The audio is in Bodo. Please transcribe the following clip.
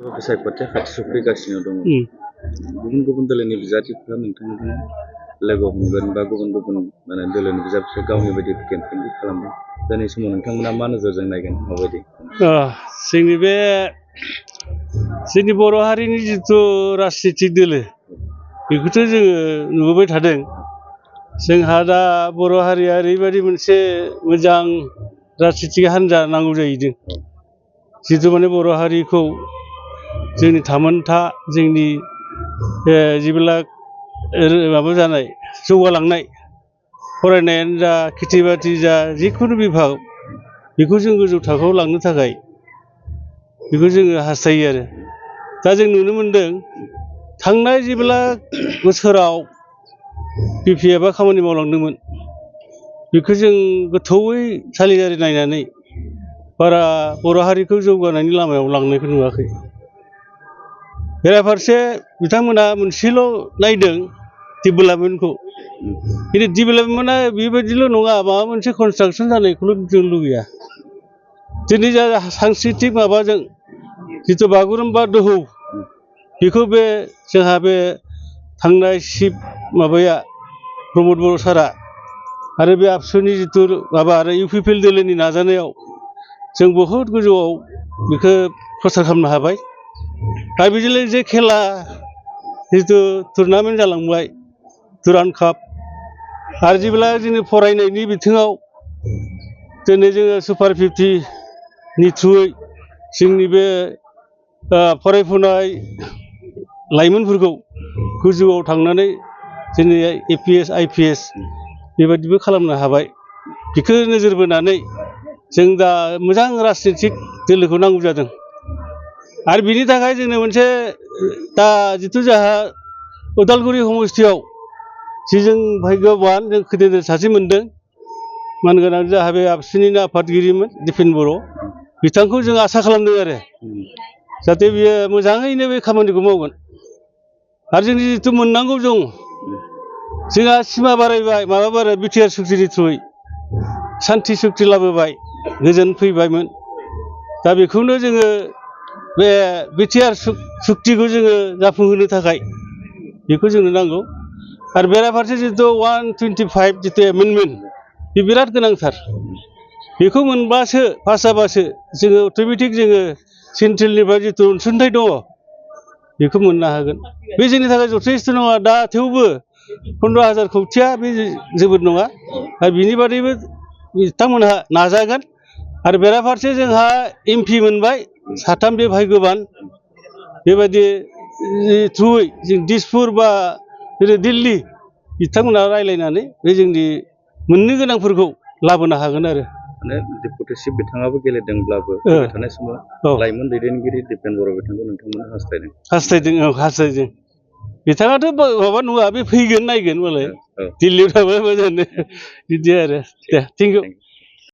सायख'थिया खाथि सफैगासिनो दङ। गुबुन गुबुन दोलोनि बिजाथिफोरा नोंथांजों लोगो हमगोन बा गुबुन गुबुन दोलोनि बिजाथिफोरा गावनि बायदि केम्पेइनबो खालामो। दिनै समाव नोंथांमोना मा नोजोरजों नायगोन माबायदि? जोंनि बर' हारिनि जिथु राजनितिक दोलो बेखौथ' जोङो नुबोबाय थादों। जोंहा दा बर' हारिया ओरैबायदि मोनसे मोजां राजनितिक हान्जा नांगौ जाहैदों। जिथु माने बर' हारिखौ जोंनि थामोनथा जोंनि जिबिलाक माबा जानाय जौगालांनाय फरायनायानो जा खेथि बाथि जा जिखुनु बिभाग बेखौ जों गोजौ थाखोआव लांनो थाखाय बेखौ जोङो हास्थायो आरो। दा जों नुनो मोनदों थांनाय जिबिलाक बोसोराव BPFआ खामानि मावलांदोंमोन बेखौ जों गोथौयै सालिजारि नायनानै बारा बर' हारिखौ जौगानायनि लामायाव लांनायखौ नुवाखै। बेराफारसे बिथांमोना मोनसेल' नायदों डेभेलपमेन्टखौ। खिन्थु डेभेलपमेन्टआ बेबायदिल' नङा, माबा मोनसे कनस्ट्राक्सन जानायखौल' जों लुगैया। दिनै जा सांस्कृतिक माबाजों जिथु बागुरुम्बा दोहौ बेखौ बे जोंहा बे थांनाय चिफ माबाया प्रमद बर' सारा आरो बे आबसुनि जिथु माबा आरो UPPL दोलोनि नाजानायाव जों बहुद गोजौआव बेखौ प्रसार खालामनो हाबाय। आरो बेजों लोगोसे खेला जिथु टुरनामेन्ट जालांबाय दुरान्ड काप, आरो जेब्ला जोंनि फरायनायनि बिथिङाव दिनै जोङो सुपार 50नि थ्रुयै जोंनि बे फरायफुनाय लाइमोनफोरखौ गोजौआव थांनानै जोंनि APS IPS बेबायदिबो खालामनो हाबाय। बेखौ नोजोर बोनानै जों दा मोजां राजनितिक दोलोखौ नांगौ जादों। आरो बिनि थाखाय जोंनो मोनसे दा जिथु जोंहा उदालगुरि समस्थियाव जि जों भाग्यबान जों खोदोर सासे मोनदों मानगोनां जोंहा बे आबसुनिनो आफादगिरिमोन दिपेन बर'। बिथांखौ जों आसा खालामदों आरो जाहाथे बियो मोजाङैनो बे खामानिखौ मावगोन। आरो जोंनि जिथु मोननांगौ दं जोंहा सिमा बारायबाय माबा बाराय BTR सुक्तिनि थ्रुयै सान्थि सुक्ति लाबोबाय, गोजोन फैबायमोन। दा बेखौनो जोङो बे BTR सुक्तिखौ जोङो जाफुंहोनो थाखाय बेखौ जोंनो नांगौ। आरो बेराफारसे जिथु 125 जिथु एमेन्डमेन्ट बे बिराद गोनांथार। बेखौ मोनबासो पास जाबासो जोङो अट'मेटिक जोङो सेन्ट्रेलनिफ्राय जिथु अनसुंथाइ दङ बेखौ मोननो हागोन। बे जोंनि थाखाय जथेस्थ' नङा दा, थेवबो 15,000 कौटिया बे जोबोद नङा। आरो बिनि बादैबो बिथांमोनहा नाजागोन। आरो बेराफारसे जोंहा MP मोनबाय साथाम, बे भाग्यबान। बेबायदि थ्रुयै जों दिसपुर बा दिल्ली बिथांमोनहा रायज्लायनानै बे जोंनि मोननो गोनांफोरखौ लाबोनो हागोन आरो। माने डेपुटेसिप बिथाङाबो गेलेदोंब्लाबो फैबाय थानाय समाव लाइमोन दैदेनगिरि दिपेन बर' बिथांखौ नोंथांमोना हास्थायदों। बिथाङाथ' माबा नङा, बे फैगोन नायगोन मालाय दिल्लीयाव थाबा मा जानो बिदि आरो। दे थेंक इउ।